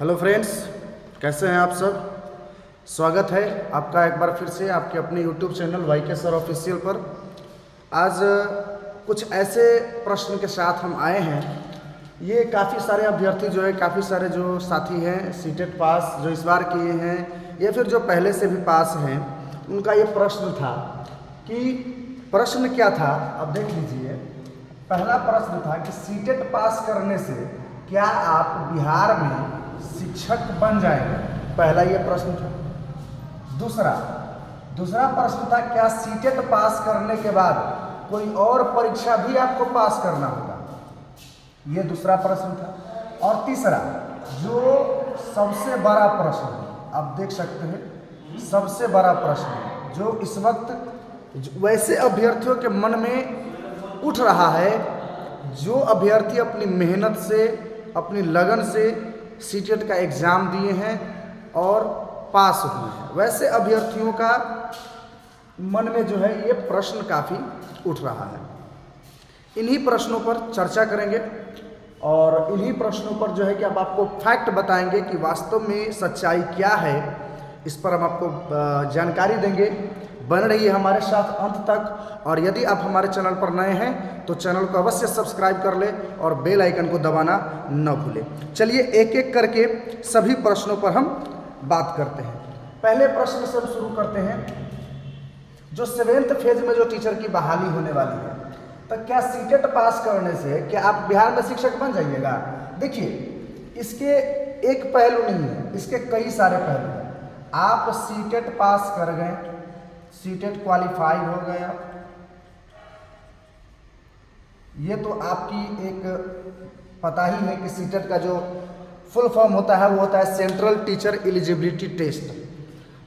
Hello friends, कैसे हैं आप सब। स्वागत है आपका एक बार फिर से आपके अपने YouTube channel YK sir official पर। आज कुछ ऐसे प्रश्न के साथ हम आए हैं। ये काफ़ी सारे अभ्यर्थी जो है, काफ़ी सारे जो साथी हैं सीटेट पास जो इस बार किए हैं या फिर जो पहले से भी पास हैं, उनका ये प्रश्न था कि प्रश्न क्या था। अब देख लीजिए, पहला प्रश्न था कि सीटेट पास करने से क्या आप बिहार में शिक्षक बन जाएंगे। पहला ये प्रश्न था। दूसरा प्रश्न था क्या सीटेट पास करने के बाद कोई और परीक्षा भी आपको पास करना होगा। ये दूसरा प्रश्न था। और तीसरा जो सबसे बड़ा प्रश्न है, आप देख सकते हैं सबसे बड़ा प्रश्न है जो इस वक्त वैसे अभ्यर्थियों के मन में उठ रहा है जो अभ्यर्थी अपनी मेहनत से, अपनी लगन से सीटेट का एग्ज़ाम दिए हैं और पास हुए हैं। वैसे अभ्यर्थियों का मन में जो है ये प्रश्न काफ़ी उठ रहा है। इन्हीं प्रश्नों पर चर्चा करेंगे और इन्हीं प्रश्नों पर जो है कि अब आपको फैक्ट बताएंगे कि वास्तव में सच्चाई क्या है। इस पर हम आपको जानकारी देंगे। बन रही है हमारे साथ अंत तक। और यदि आप हमारे चैनल पर नए हैं तो चैनल को अवश्य सब्सक्राइब कर ले और बेल आइकन को दबाना न भूलें। चलिए एक एक करके सभी प्रश्नों पर हम बात करते हैं। पहले प्रश्न से हम शुरू करते हैं। जो 7वें फेज में जो टीचर की बहाली होने वाली है, तो क्या सीटेट पास करने से क्या आप बिहार में शिक्षक बन जाइएगा। देखिए, इसके एक पहलू नहीं है, इसके कई सारे पहलू हैं। आप सीटेट पास कर गए, सीटेट क्वालिफाइड हो गए, ये तो आपकी एक पता ही है कि सीटेट का जो फुल फॉर्म होता है वो होता है सेंट्रल टीचर एलिजिबिलिटी टेस्ट।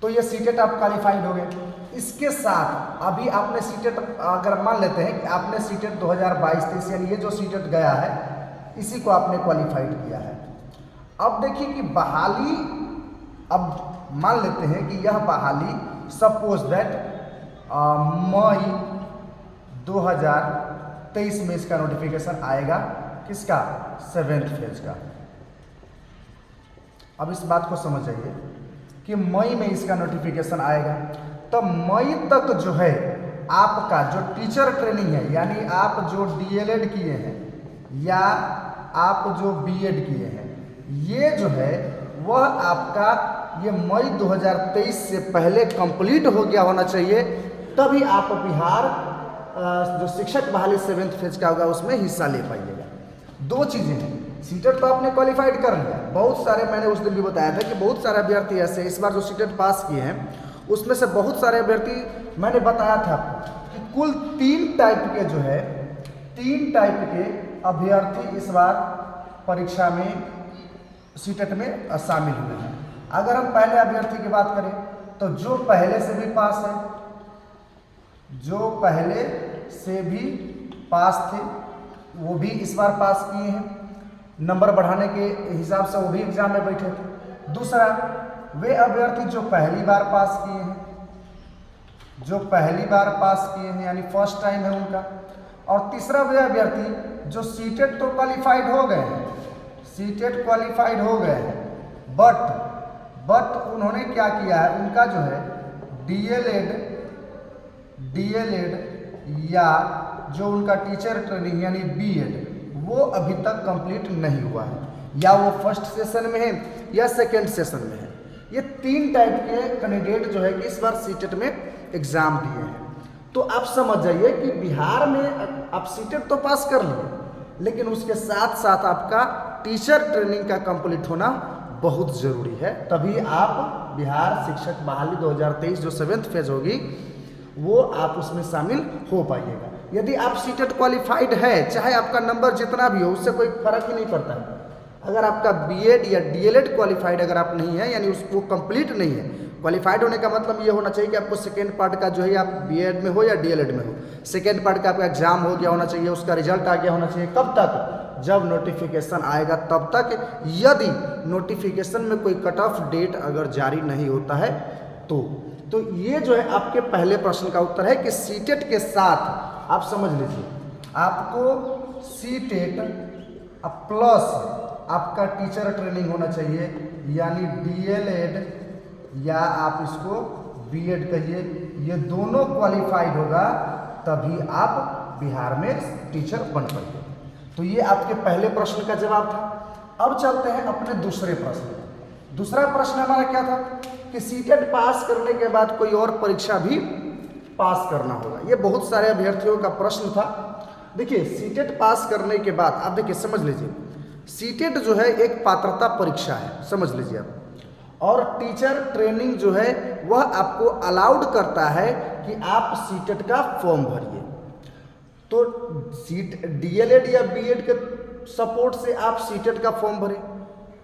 तो ये सीटेट आप क्वालिफाइड हो गए। इसके साथ अभी आपने सीटेट, अगर मान लेते हैं कि आपने सीटेट 2022-23 यानी ये जो सीटेट गया है इसी को आपने क्वालिफाइड किया है। अब देखिए कि बहाली, अब मान लेते हैं कि यह बहाली सपोज दैट मई 2023 में इसका नोटिफिकेशन आएगा। किसका? 7वें फेज का। अब इस बात को समझ जाइए कि मई में इसका नोटिफिकेशन आएगा, तो मई तक जो है आपका जो टीचर ट्रेनिंग है, यानी आप जो DLED किए हैं या आप जो BEd किए हैं, ये जो है वह आपका ये मई 2023 से पहले कंप्लीट हो गया होना चाहिए। तभी आप बिहार जो शिक्षक बहाली 7वें फेज का होगा उसमें हिस्सा ले पाइएगा। दो चीज़ें हैं। सीटेट तो आपने क्वालिफाइड कर लिया। बहुत सारे, मैंने उस दिन भी बताया था कि बहुत सारे अभ्यर्थी ऐसे इस बार जो सीटेट पास किए हैं उसमें से बहुत सारे अभ्यर्थी, मैंने बताया था आपको कि कुल 3 टाइप के जो है 3 टाइप के अभ्यर्थी इस बार परीक्षा में सीटेट में शामिल हुए हैं। अगर हम पहले अभ्यर्थी की बात करें तो जो पहले से भी पास है, जो पहले से भी पास थे वो भी इस बार पास किए हैं। नंबर बढ़ाने के हिसाब से वो भी एग्जाम में बैठे थे। दूसरा, वे अभ्यर्थी जो पहली बार पास किए हैं, जो पहली बार पास किए हैं यानी फर्स्ट टाइम है उनका। और तीसरा, वे अभ्यर्थी जो सीटेट तो क्वालिफाइड हो गए हैं, सीटेट क्वालिफाइड हो गए हैं, बट उन्होंने क्या किया है, उनका जो है DLED या जो उनका टीचर ट्रेनिंग यानी BEd वो अभी तक कंप्लीट नहीं हुआ है, या वो फर्स्ट सेशन में है या सेकेंड सेशन में है। ये 3 टाइप के कैंडिडेट जो है कि इस बार सीटेट में एग्जाम दिए हैं। तो आप समझ जाइए कि बिहार में आप सीटेट तो पास कर लिए, लेकिन उसके साथ साथ आपका टीचर ट्रेनिंग का कंप्लीट होना बहुत ज़रूरी है। तभी आप बिहार शिक्षक बहाली 2023 जो 7वें फेज होगी वो आप उसमें शामिल हो पाइएगा। यदि आप सीटेट क्वालिफाइड है, चाहे आपका नंबर जितना भी हो, उससे कोई फर्क ही नहीं पड़ता है। अगर आपका BEd या DLED क्वालिफाइड अगर आप नहीं है, यानी उसको कंप्लीट नहीं है, क्वालिफाइड होने का मतलब ये होना चाहिए कि आपको सेकेंड पार्ट का जो है आप BEd में हो या DLED में हो, सेकेंड पार्ट का आपका एग्जाम हो गया होना चाहिए, उसका रिजल्ट आ गया होना चाहिए। कब तक? जब नोटिफिकेशन आएगा तब तक। यदि नोटिफिकेशन में कोई कट ऑफ डेट अगर जारी नहीं होता है तो ये जो है आपके पहले प्रश्न का उत्तर है कि सीटेट के साथ आप समझ लीजिए, आपको सीटेट प्लस आपका टीचर ट्रेनिंग होना चाहिए, यानी डीएलएड या आप इसको बीएड कहिए, ये दोनों क्वालिफाइड होगा तभी आप बिहार में टीचर बन पाएंगे। तो ये आपके पहले प्रश्न का जवाब था। अब चलते हैं अपने दूसरे प्रश्न। दूसरा प्रश्न हमारा क्या था कि सीटेट पास करने के बाद कोई और परीक्षा भी पास करना होगा। ये बहुत सारे अभ्यर्थियों का प्रश्न था। देखिए सीटेट पास करने के बाद आप देखिए समझ लीजिए, सीटेट जो है एक पात्रता परीक्षा है, समझ लीजिए आप, और टीचर ट्रेनिंग जो है वह आपको अलाउड करता है कि आप सीटेट का फॉर्म भरिए। तो सीट डीएलएड या बीएड के सपोर्ट से आप सीटेट का फॉर्म भरें।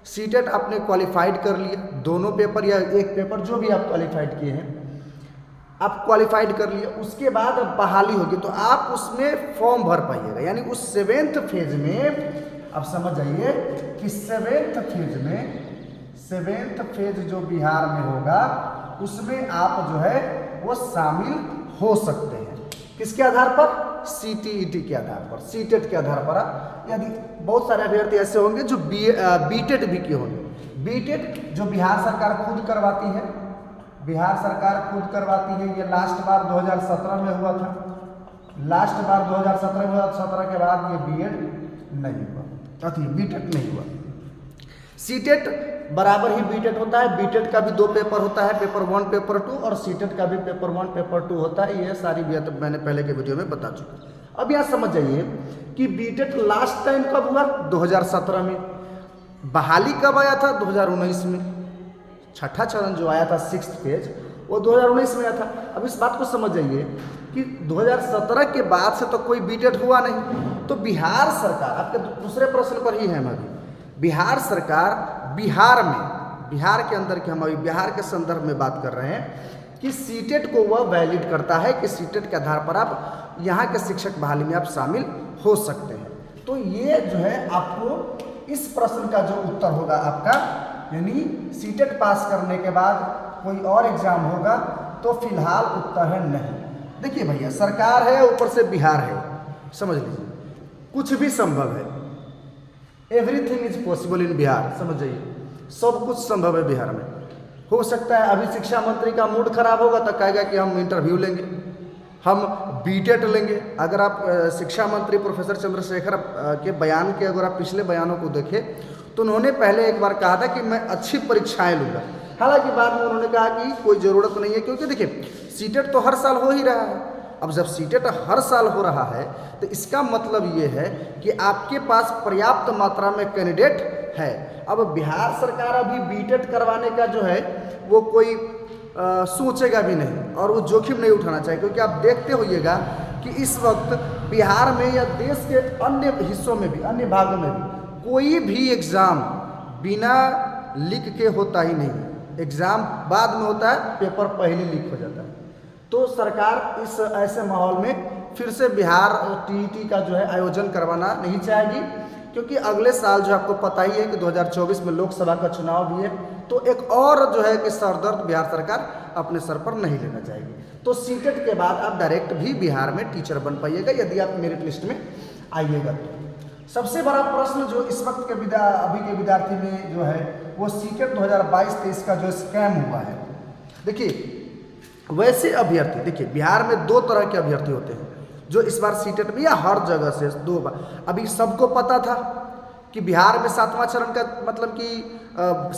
सीटेट आपने क्वालिफाइड कर लिया, दोनों पेपर या एक पेपर जो भी आप क्वालिफाइड किए हैं आप क्वालिफाइड कर लिए, उसके बाद अब बहाली होगी तो आप उसमें फॉर्म भर पाइएगा। यानी उस 7th फेज में आप समझ जाइए कि 7th फेज जो बिहार में होगा उसमें आप जो है वो शामिल हो सकते हैं। किसके आधार पर? सीटीईटी के आधार पर, सीटेट के आधार पर। यदि बहुत सारे अभ्यर्थी ऐसे होंगे जो बीटेट भी किए होंगे। बीटेट जो बिहार सरकार खुद करवाती है, बिहार सरकार खुद करवाती है। ये लास्ट बार 2017 में हुआ था, लास्ट बार 2017 में हुआ, 17 के बाद ये बीएड नहीं हुआ, अथी बीटेट नहीं हुआ। सीटेट बराबर ही बीटेट होता है। बीटेट का भी 2 पेपर होता है, पेपर 1 पेपर 2, और सीटेट का भी पेपर 1 पेपर 2 होता है। ये सारी बात मैंने पहले के वीडियो में बता चुका। अब यहाँ समझ जाइए कि बीटेट लास्ट टाइम कब हुआ? 2017 में। बहाली कब आया था? 2019 में। छठा चरण जो आया था 6th फेज वो 2019 में आया था। अब इस बात को समझ जाइए कि 2017 के बाद से तो कोई बीटेट हुआ नहीं। तो बिहार सरकार, आपके दूसरे प्रश्न पर ही है हम अभी, बिहार सरकार बिहार में, बिहार के अंदर के हम अभी बिहार के संदर्भ में बात कर रहे हैं कि सीटेट को वह वैलिड करता है कि सीटेट के आधार पर आप यहाँ के शिक्षक बहाली में आप शामिल हो सकते हैं। तो ये जो है आपको इस प्रश्न का जो उत्तर होगा आपका, यानी सीटेट पास करने के बाद कोई और एग्जाम होगा, तो फिलहाल उत्तर है नहीं। देखिए भैया सरकार है, ऊपर से बिहार है, समझ लीजिए कुछ भी संभव है। Everything is possible in Bihar, समझ जाइए सब कुछ संभव है बिहार में। हो सकता है अभी शिक्षा मंत्री का मूड खराब होगा तो कहेगा कि हम इंटरव्यू लेंगे, हम बीटेट लेंगे। अगर आप शिक्षा मंत्री प्रोफेसर चंद्रशेखर के बयान के अगर आप पिछले बयानों को देखें तो उन्होंने पहले एक बार कहा था कि मैं अच्छी परीक्षाएं लूँगा। हालांकि बाद में उन्होंने कहा कि कोई ज़रूरत नहीं है, क्योंकि देखिए सीटेट तो हर साल हो ही रहा है। अब जब सीटेट हर साल हो रहा है तो इसका मतलब ये है कि आपके पास पर्याप्त मात्रा में कैंडिडेट है। अब बिहार सरकार अभी बीटेट करवाने का जो है वो कोई सोचेगा भी नहीं और वो जोखिम नहीं उठाना चाहिए, क्योंकि आप देखते होइएगा कि इस वक्त बिहार में या देश के अन्य हिस्सों में भी, अन्य भागों में भी कोई भी एग्ज़ाम बिना लीक के होता ही नहीं। एग्ज़ाम बाद में होता है, पेपर पहले लीक हो जाता है। तो सरकार इस ऐसे माहौल में फिर से बिहार टीईटी का जो है आयोजन करवाना नहीं चाहेगी, क्योंकि अगले साल जो आपको पता ही है कि 2024 में लोकसभा का चुनाव भी है। तो एक और जो है कि सरदर्द बिहार सरकार अपने सर पर नहीं लेना चाहेगी। तो सीटेट के बाद आप डायरेक्ट भी बिहार में टीचर बन पाइएगा यदि आप मेरिट लिस्ट में आइएगा। तो सबसे बड़ा प्रश्न जो इस वक्त के अभी के विद्यार्थी में जो है वो सीटेट 2022-23 का जो स्कैम हुआ है। देखिए वैसे अभ्यर्थी, देखिए बिहार में 2 तरह के अभ्यर्थी होते हैं जो इस बार सीटेट में या हर जगह से 2 बार। अभी सबको पता था कि बिहार में 7वां चरण का मतलब कि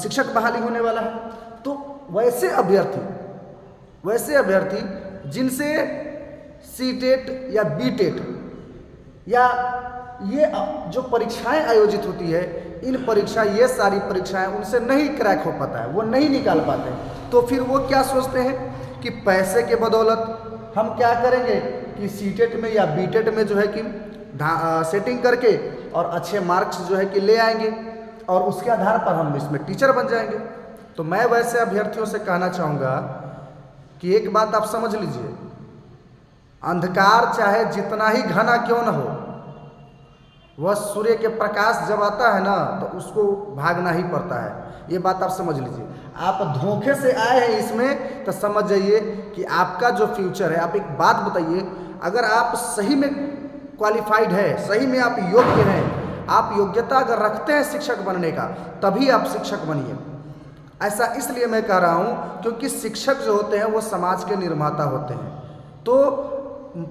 शिक्षक बहाली होने वाला है। तो वैसे अभ्यर्थी जिनसे सीटेट या बीटेट या ये जो परीक्षाएं आयोजित होती है, इन परीक्षा ये सारी परीक्षाएं उनसे नहीं क्रैक हो पाता है, वो नहीं निकाल पाते। तो फिर वो क्या सोचते हैं कि पैसे के बदौलत हम क्या करेंगे कि सीटेट में या बीटेट में जो है कि सेटिंग करके और अच्छे मार्क्स जो है कि ले आएंगे और उसके आधार पर हम इसमें टीचर बन जाएंगे। तो मैं वैसे अभ्यर्थियों से कहना चाहूँगा कि एक बात आप समझ लीजिए, अंधकार चाहे जितना ही घना क्यों न हो, वह सूर्य के प्रकाश जब आता है ना तो उसको भागना ही पड़ता है। ये बात आप समझ लीजिए। आप धोखे से आए हैं इसमें तो समझ जाइए कि आपका जो फ्यूचर है। आप एक बात बताइए, अगर आप सही में क्वालिफाइड है, सही में आप योग्य हैं, आप योग्यता अगर रखते हैं शिक्षक बनने का तभी आप शिक्षक बनिए। ऐसा इसलिए मैं कह रहा हूँ क्योंकि शिक्षक जो होते हैं वो समाज के निर्माता होते हैं। तो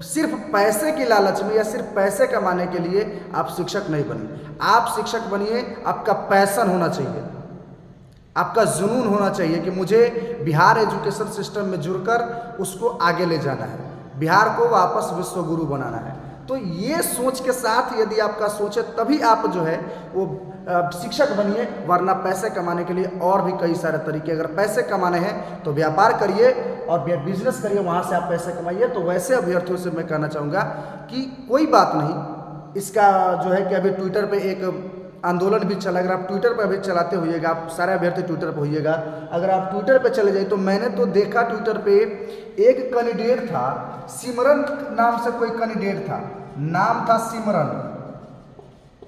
सिर्फ पैसे की लालच में या सिर्फ पैसे कमाने के लिए आप शिक्षक नहीं बनिए। आप शिक्षक बनिए, आपका पैशन होना चाहिए, आपका जुनून होना चाहिए कि मुझे बिहार एजुकेशन सिस्टम में जुड़कर उसको आगे ले जाना है, बिहार को वापस विश्व गुरु बनाना है। तो ये सोच के साथ यदि आपका सोच है तभी आप जो है वो शिक्षक बनिए, वरना पैसे कमाने के लिए और भी कई सारे तरीके। अगर पैसे कमाने हैं तो व्यापार करिए और बिजनेस करिए, वहाँ से आप पैसे कमाइए। तो वैसे अभ्यर्थियों से मैं कहना चाहूँगा कि कोई बात नहीं, इसका जो है कि अभी ट्विटर पे एक आंदोलन भी चला। अगर आप ट्विटर पर अभी चलाते होइएगा, आप सारे अभ्यर्थी ट्विटर पर होइएगा, अगर आप ट्विटर पे चले जाइए तो मैंने तो देखा ट्विटर पे एक कैंडिडेट था, सिमरन नाम से कोई कैंडिडेट था, नाम था सिमरन।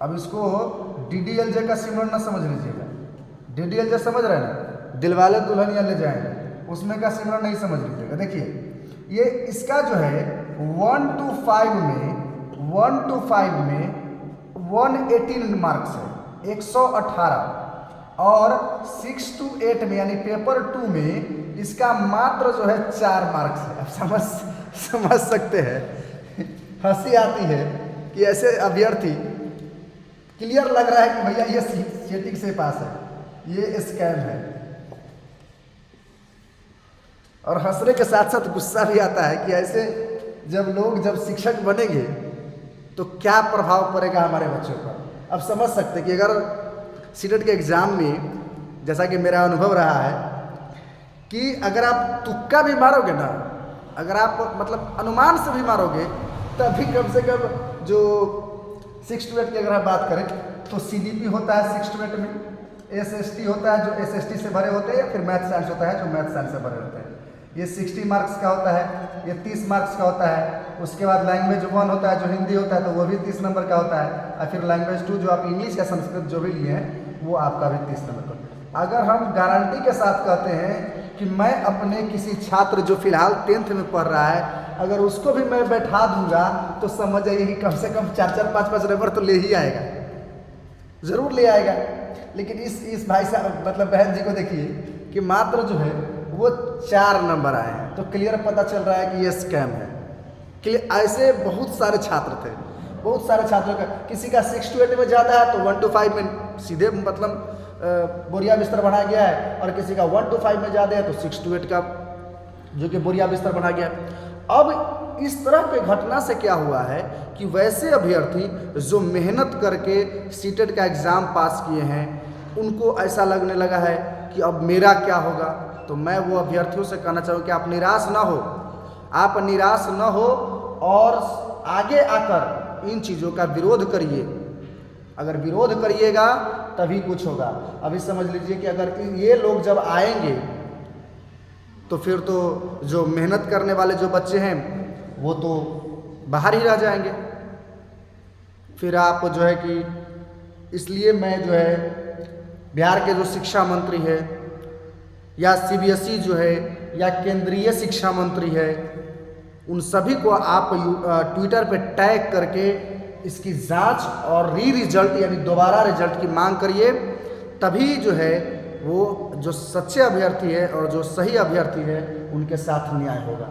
अब इसको DDLJ का सिमरन ना समझ लीजिएगा, DDLJ समझ रहे हैं ना, दिलवाले दुल्हनिया ले जाएंगे, उसमें का सिमरन नहीं समझ लीजिएगा। देखिए ये इसका जो है 1 to 5 में 118 मार्क्स है, 118, और 6 to 8 में यानी पेपर 2 में इसका मात्र जो है 4 मार्क्स है। अब समझ सकते हैं, हंसी आती है कि ऐसे अभ्यर्थी क्लियर लग रहा है कि भैया ये चीटिंग से पास है, ये स्कैम है, और हंसने के साथ साथ गुस्सा भी आता है कि ऐसे जब शिक्षक बनेंगे तो क्या प्रभाव पड़ेगा हमारे बच्चों पर। अब समझ सकते हैं कि अगर सीटेट के एग्ज़ाम में, जैसा कि मेरा अनुभव रहा है कि अगर आप तुक्का भी मारोगे ना, अगर आप मतलब अनुमान से भी मारोगे, तभी कम से कम जो 6 to 8 की अगर आप बात करें तो CDP होता है 6 to 8 में, SST होता है जो SST से भरे होते हैं, या फिर मैथ साइंस होता है जो मैथ साइंस से भरे होते हैं। ये 60 मार्क्स का होता है, ये 30 मार्क्स का होता है। उसके बाद लैंग्वेज 1 होता है जो हिंदी होता है, तो वो भी 30 नंबर का होता है। और फिर लैंग्वेज 2 जो आप इंग्लिश या संस्कृत जो भी लिए हैं वो आपका भी 30 नंबर का। अगर हम गारंटी के साथ कहते हैं कि मैं अपने किसी छात्र जो फिलहाल 10th में पढ़ रहा है, अगर उसको भी मैं बैठा दूंगा तो समझ जाइए कि कम से कम 4-4, 5-5 नंबर तो ले ही आएगा, ज़रूर ले आएगा। लेकिन इस भाई साहब मतलब बहन जी को देखिए कि मात्र जो है वो 4 नंबर आए हैं, तो क्लियर पता चल रहा है कि ये स्कैम है। ऐसे बहुत सारे छात्र थे, बहुत सारे छात्रों का, किसी का 6 to 8 में ज़्यादा है तो 1 to 5 में सीधे मतलब बोरिया बिस्तर बना गया है, और किसी का 1 to 5 में ज़्यादा है तो 6 to 8 का जो कि बोरिया बिस्तर बना गया। अब इस तरह के घटना से क्या हुआ है कि वैसे अभ्यर्थी जो मेहनत करके सीटेट का एग्ज़ाम पास किए हैं, उनको ऐसा लगने लगा है कि अब मेरा क्या होगा। तो मैं वो अभ्यर्थियों से कहना चाहूँ कि आप निराश ना हो, आप निराश न हो और आगे आकर इन चीज़ों का विरोध करिए। अगर विरोध करिएगा तभी कुछ होगा। अभी समझ लीजिए कि अगर ये लोग जब आएंगे तो फिर तो जो मेहनत करने वाले जो बच्चे हैं वो तो बाहर ही रह जाएंगे। फिर आप जो है कि इसलिए मैं जो है बिहार के जो शिक्षा मंत्री है या CBSE जो है या केंद्रीय शिक्षा मंत्री है, उन सभी को आप ट्विटर पे टैग करके इसकी जांच और रिजल्ट यानी दोबारा रिजल्ट की मांग करिए। तभी जो है वो जो सच्चे अभ्यर्थी है और जो सही अभ्यर्थी है उनके साथ न्याय होगा।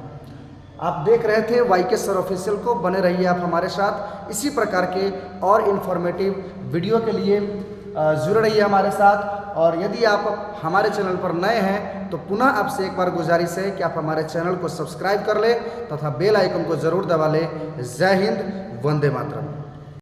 आप देख रहे थे YK सर ऑफिशियल को, बने रहिए आप हमारे साथ। इसी प्रकार के और इन्फॉर्मेटिव वीडियो के लिए जुड़े रहिए हमारे साथ। और यदि आप हमारे चैनल पर नए हैं तो पुनः आपसे एक बार गुजारिश है कि आप हमारे चैनल को सब्सक्राइब कर लें तथा बेल आइकन को ज़रूर दबा लें। जय हिंद, वंदे मातरम।